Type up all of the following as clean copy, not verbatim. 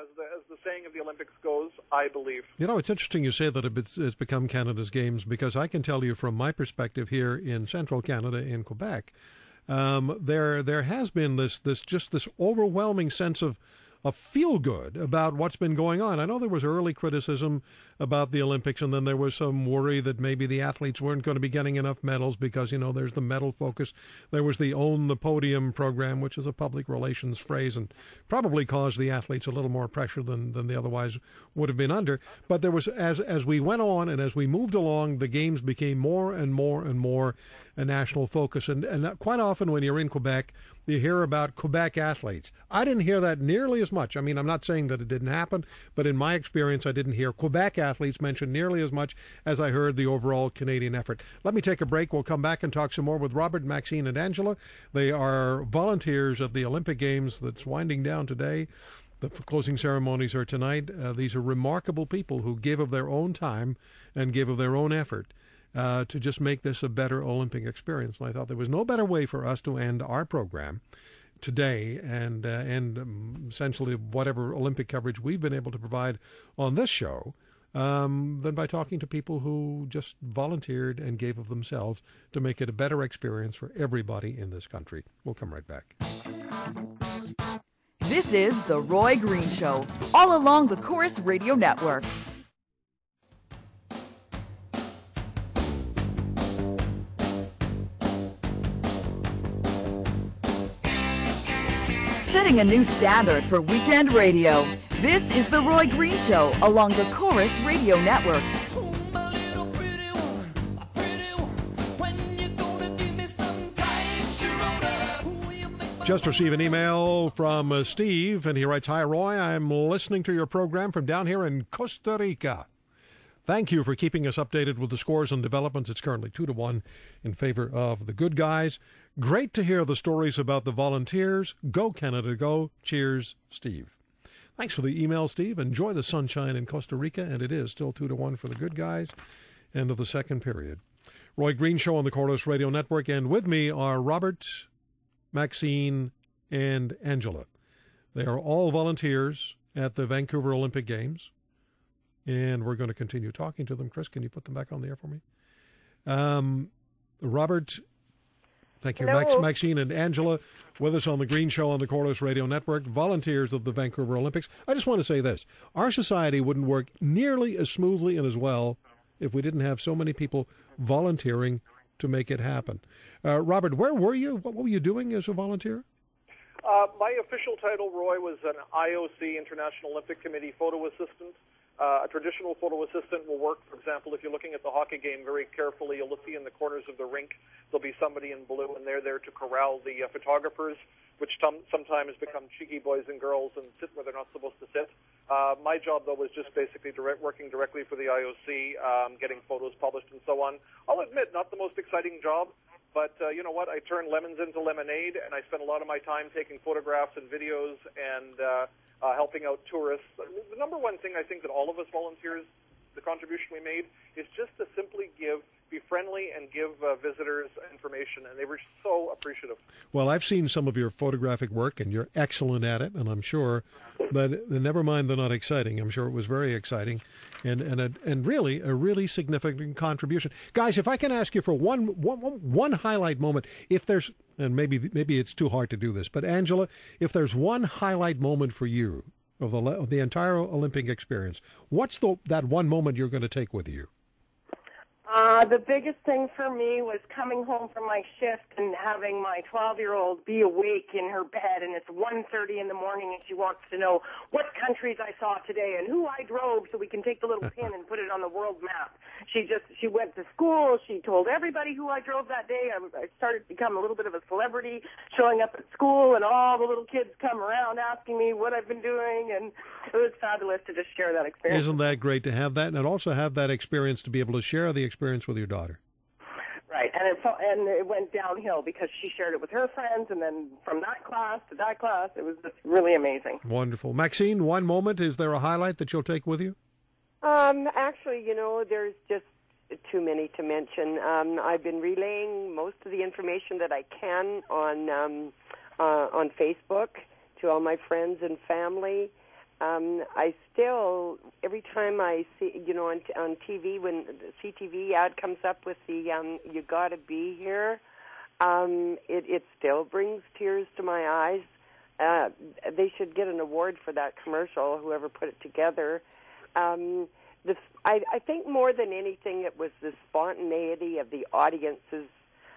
as the saying of the Olympics goes, I believe. It's interesting you say that it's become Canada's Games, because I can tell you from my perspective here in central Canada, in Quebec, there has been this overwhelming sense of feel good about what's been going on. I know there was early criticism about the Olympics, and then there was some worry that maybe the athletes weren't going to be getting enough medals because, there's the medal focus. There was the Own the Podium program, which is a public relations phrase and probably caused the athletes a little more pressure than they otherwise would have been under. But there was, as we went on and as we moved along, the games became more and more and more a national focus. And quite often when you're in Quebec, you hear about Quebec athletes. I didn't hear that nearly as much. I mean, I'm not saying that it didn't happen, but in my experience, I didn't hear Quebec athletes mentioned nearly as much as I heard the overall Canadian effort. Let me take a break. We'll come back and talk some more with Robert, Maxine, and Angela. They are volunteers at the Olympic Games that's winding down today. The closing ceremonies are tonight. These are remarkable people who give of their own time and give of their own effort to just make this a better Olympic experience. And I thought there was no better way for us to end our program today and essentially whatever Olympic coverage we've been able to provide on this show than by talking to people who just volunteered and gave of themselves to make it a better experience for everybody in this country. We'll come right back. This is The Roy Green Show, all along the Corus Radio Network. Setting a new standard for weekend radio. This is The Roy Green Show along the Corus Radio Network. Just received an email from Steve, and he writes, "Hi, Roy. I'm listening to your program from down here in Costa Rica. Thank you for keeping us updated with the scores and developments. It's currently 2-1 in favor of the good guys. Great to hear the stories about the volunteers. Go Canada, go. Cheers, Steve." Thanks for the email, Steve. Enjoy the sunshine in Costa Rica, and it is still 2-1 for the good guys. End of the second period. Roy Green Show on the Corus Radio Network, and with me are Robert, Maxine, and Angela. They are all volunteers at the Vancouver Olympic Games, and we're going to continue talking to them. Chris, can you put them back on the air for me? Robert, thank you. Maxine and Angela with us on the Green Show on the Corus Radio Network, volunteers of the Vancouver Olympics. I just want to say this. Our society wouldn't work nearly as smoothly and as well if we didn't have so many people volunteering to make it happen. Robert, where were you? What were you doing as a volunteer? My official title, Roy, was an IOC, International Olympic Committee photo assistant. A traditional photo assistant will work, for example, if you're looking at the hockey game very carefully, you'll see in the corners of the rink, there'll be somebody in blue, and they're there to corral the photographers, which sometimes become cheeky boys and girls and sit where they're not supposed to sit. My job, though, was just basically working directly for the IOC, getting photos published and so on. I'll admit, not the most exciting job, but you know what? I turn lemons into lemonade, and I spend a lot of my time taking photographs and videos and helping out tourists. The number one thing I think that all of us volunteers, the contribution we made, is just to simply be friendly and give visitors information, and they were so appreciative. Well, I've seen some of your photographic work, and you're excellent at it, and I'm sure, but never mind the not exciting. I'm sure it was very exciting, and really a really significant contribution. Guys, if I can ask you for one highlight moment, if there's, and maybe it's too hard to do this, but Angela, if there's one highlight moment for you of the entire Olympic experience, what's that one moment you're going to take with you? The biggest thing for me was coming home from my shift and having my 12-year-old be awake in her bed, and it's 1:30 in the morning, and she wants to know what countries I saw today and who I drove so we can take the little pin and put it on the world map. She went to school. She told everybody who I drove that day. I started to become a little bit of a celebrity, showing up at school, and all the little kids come around asking me what I've been doing, and it was fabulous to just share that experience. Isn't that great to have that, and also have that experience to be able to share the experience with your daughter? Right, and it went downhill because she shared it with her friends, and then from that class to that class, it was just really amazing. Wonderful. Maxine, one moment, is there a highlight that you'll take with you? Actually, there's just too many to mention. I've been relaying most of the information that I can on Facebook to all my friends and family. I still, every time I see, on TV, when the CTV ad comes up with the "You Gotta Be Here," it still brings tears to my eyes. They should get an award for that commercial, whoever put it together. I think more than anything, it was the spontaneity of the audiences,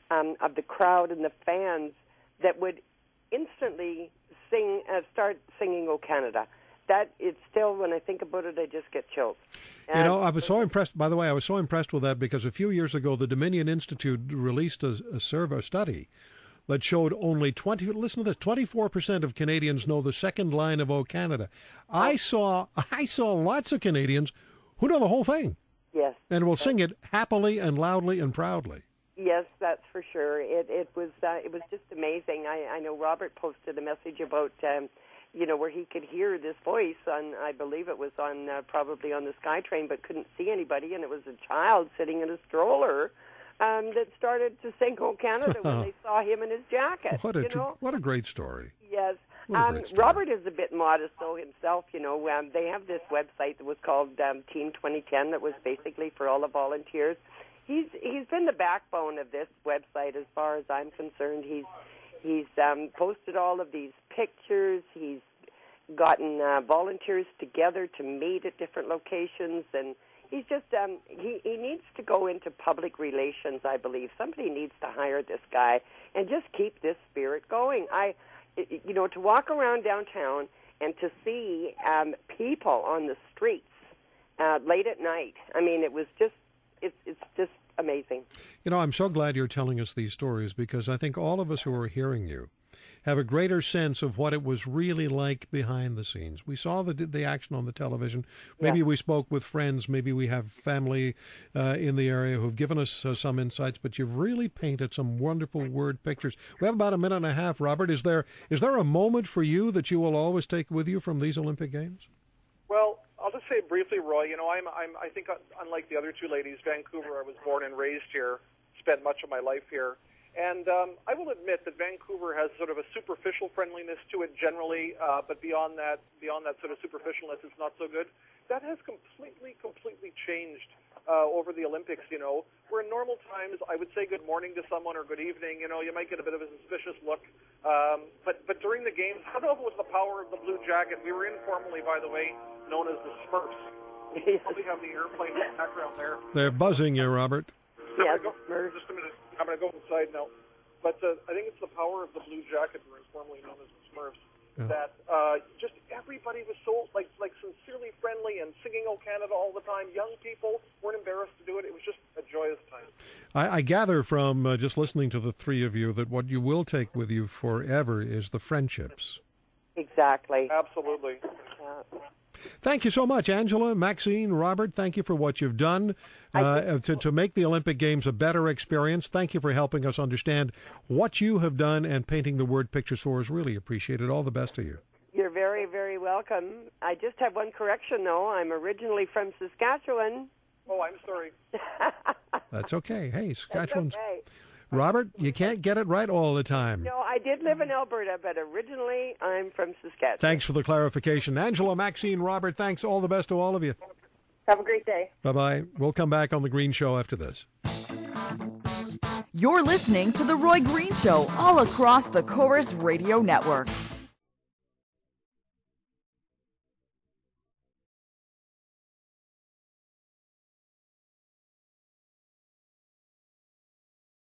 of the crowd and the fans that would instantly start singing "O Canada." That it's still, when I think about it, I just get chills. I was so impressed. By the way, I was so impressed with that because a few years ago, the Dominion Institute released a study that showed only 24% of Canadians know the second line of "O Canada." I saw lots of Canadians who know the whole thing. Yes, and will sing it happily and loudly and proudly. Yes, that's for sure. It was just amazing. I know Robert posted a message about where he could hear this voice on, I believe it was on probably on the SkyTrain, but couldn't see anybody, and it was a child sitting in a stroller that started to sing "O Canada" when they saw him in his jacket. What a great story. Yes. Robert is a bit modest, though, himself. They have this website that was called Team 2010 that was basically for all the volunteers. He's been the backbone of this website as far as I'm concerned. He's posted all of these pictures. He's gotten volunteers together to meet at different locations, and he's just he needs to go into public relations, I believe. Somebody needs to hire this guy and just keep this spirit going. To walk around downtown and to see people on the streets late at night. I mean, it's just amazing. I'm so glad you're telling us these stories because I think all of us who are hearing you have a greater sense of what it was really like behind the scenes. We saw the action on the television. Maybe we spoke with friends. Maybe we have family in the area who've given us some insights. But you've really painted some wonderful word pictures. We have about a minute and a half, Robert. Is there a moment for you that you will always take with you from these Olympic Games? Well, I'll just say briefly, Roy. I think unlike the other two ladies, Vancouver, I was born and raised here, spent much of my life here. And I will admit that Vancouver has sort of a superficial friendliness to it generally, but beyond that sort of superficialness, it's not so good. That has completely changed over the Olympics. Where in normal times I would say good morning to someone or good evening. You might get a bit of a suspicious look. But during the games, I don't know if it was the power of the blue jacket. We were informally, by the way, known as the Smurfs. You probably have the airplane in the background there. They're buzzing you, Robert. Yes, just a minute. I'm going to go inside now. But I think it's the power of the blue jacket, or informally known as the Smurfs, that just everybody was so like sincerely friendly and singing "O Canada" all the time. Young people weren't embarrassed to do it. It was just a joyous time. I gather from just listening to the three of you that what you will take with you forever is the friendships. Exactly. Absolutely. Thank you so much, Angela, Maxine, Robert. Thank you for what you've done to make the Olympic Games a better experience. Thank you for helping us understand what you have done and painting the word pictures for us. Really appreciate it. All the best to you. You're very, very welcome. I just have one correction, though. I'm originally from Saskatchewan. Oh, I'm sorry. That's okay. Hey, Saskatchewan's... That's okay. Robert, you can't get it right all the time. No, I did live in Alberta, but originally I'm from Saskatchewan. Thanks for the clarification. Angela, Maxine, Robert, thanks. All the best to all of you. Have a great day. Bye-bye. We'll come back on The Green Show after this. You're listening to The Roy Green Show all across the Corus Radio Network.